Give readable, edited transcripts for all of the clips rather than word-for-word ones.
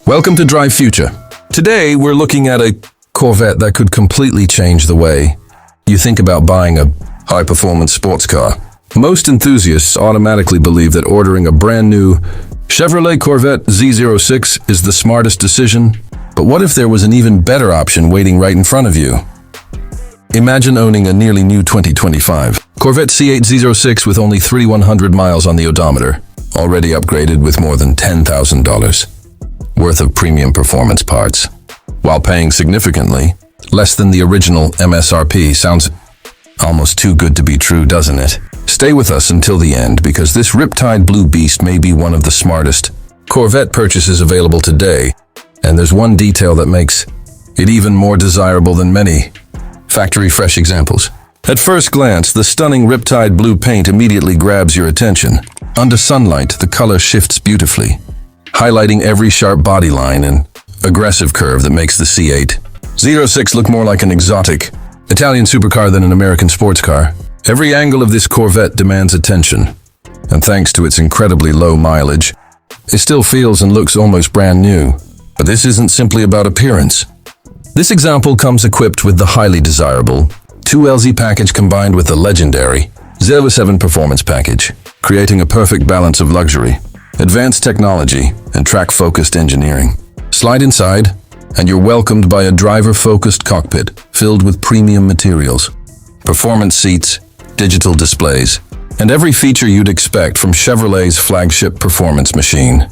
Welcome to Drive Future. Today, we're looking at a Corvette that could completely change the way you think about buying a high-performance sports car. Most enthusiasts automatically believe that ordering a brand new Chevrolet Corvette Z06 is the smartest decision, but what if there was an even better option waiting right in front of you? Imagine owning a nearly new 2025 Corvette C8 Z06 with only 3,100 miles on the odometer, already upgraded with more than $10,000 worth of premium performance parts, while paying significantly less than the original MSRP. Sounds almost too good to be true, doesn't it? Stay with us until the end, because this Riptide Blue beast may be one of the smartest Corvette purchases available today, and there's one detail that makes it even more desirable than many factory fresh examples. At first glance, the stunning Riptide Blue paint immediately grabs your attention. Under sunlight, the color shifts beautifully, highlighting every sharp body line and aggressive curve that makes the C8 Z06 look more like an exotic Italian supercar than an American sports car. Every angle of this Corvette demands attention, and thanks to its incredibly low mileage, it still feels and looks almost brand new. But this isn't simply about appearance. This example comes equipped with the highly desirable 2LZ package combined with the legendary 07 performance package, creating a perfect balance of luxury, advanced technology, and track-focused engineering. Slide inside, and you're welcomed by a driver-focused cockpit filled with premium materials, performance seats, digital displays, and every feature you'd expect from Chevrolet's flagship performance machine.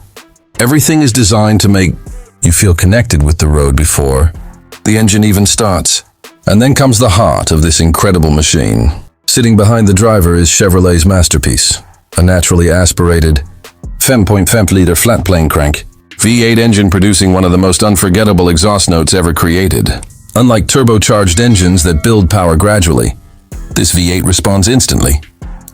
Everything is designed to make you feel connected with the road before the engine even starts. And then comes the heart of this incredible machine. Sitting behind the driver is Chevrolet's masterpiece, a naturally aspirated 5.5-liter flat-plane crank V8 engine producing one of the most unforgettable exhaust notes ever created. Unlike turbocharged engines that build power gradually, this V8 responds instantly,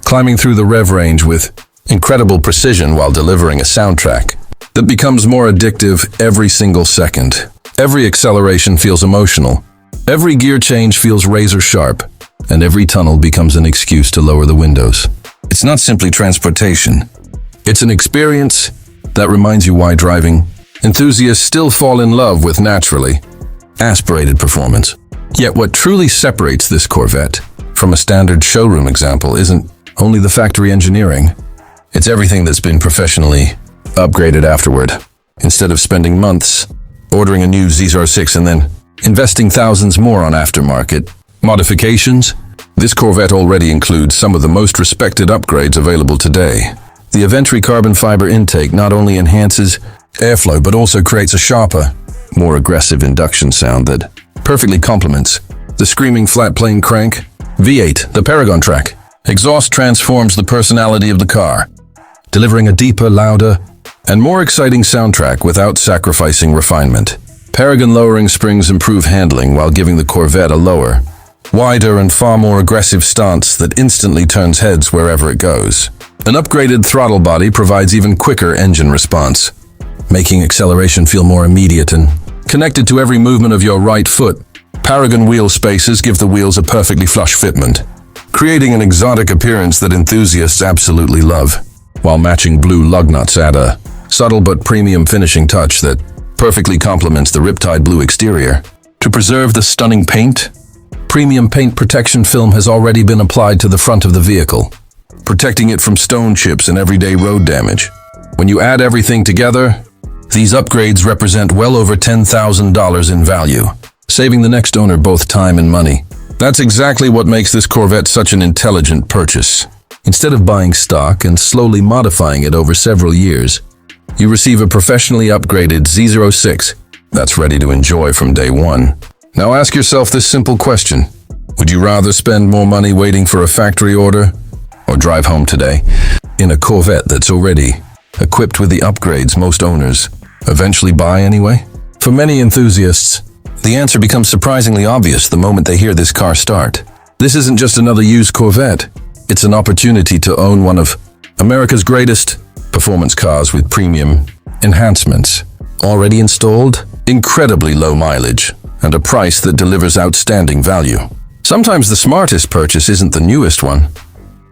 climbing through the rev range with incredible precision while delivering a soundtrack that becomes more addictive every single second. Every acceleration feels emotional, every gear change feels razor sharp, and every tunnel becomes an excuse to lower the windows. It's not simply transportation. It's an experience that reminds you why driving enthusiasts still fall in love with naturally aspirated performance. Yet what truly separates this Corvette from a standard showroom example isn't only the factory engineering. It's everything that's been professionally upgraded afterward. Instead of spending months ordering a new Z06 and then investing thousands more on aftermarket modifications, this Corvette already includes some of the most respected upgrades available today. The Aventry carbon fiber intake not only enhances airflow but also creates a sharper, more aggressive induction sound that perfectly complements the screaming flat-plane crank V8, the Paragon track. Exhaust transforms the personality of the car, delivering a deeper, louder, and more exciting soundtrack without sacrificing refinement. Paragon lowering springs improve handling while giving the Corvette a lower, wider, and far more aggressive stance that instantly turns heads wherever it goes. An upgraded throttle body provides even quicker engine response, making acceleration feel more immediate and connected to every movement of your right foot. Paragon wheel spaces give the wheels a perfectly flush fitment, creating an exotic appearance that enthusiasts absolutely love, while matching blue lug nuts add a subtle but premium finishing touch that perfectly complements the Riptide Blue exterior. To preserve the stunning paint, premium paint protection film has already been applied to the front of the vehicle, protecting it from stone chips and everyday road damage. When you add everything together, these upgrades represent well over $10,000 in value, saving the next owner both time and money. That's exactly what makes this Corvette such an intelligent purchase. Instead of buying stock and slowly modifying it over several years, you receive a professionally upgraded Z06 that's ready to enjoy from day one. Now ask yourself this simple question: would you rather spend more money waiting for a factory order or drive home today in a Corvette that's already equipped with the upgrades most owners eventually buy anyway? For many enthusiasts, the answer becomes surprisingly obvious the moment they hear this car start. This isn't just another used Corvette. It's an opportunity to own one of America's greatest performance cars with premium enhancements, already installed, incredibly low mileage, and a price that delivers outstanding value. Sometimes the smartest purchase isn't the newest one.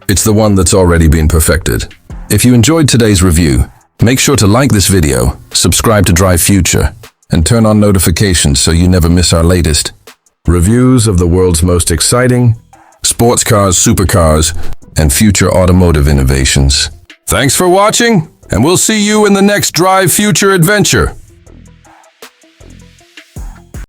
It's the one that's already been perfected. If you enjoyed today's review, Make sure to like this video, subscribe to Drive Future, and turn on notifications so you never miss our latest reviews of the world's most exciting sports cars, supercars, and future automotive innovations. Thanks for watching, and we'll see you in the next Drive Future adventure.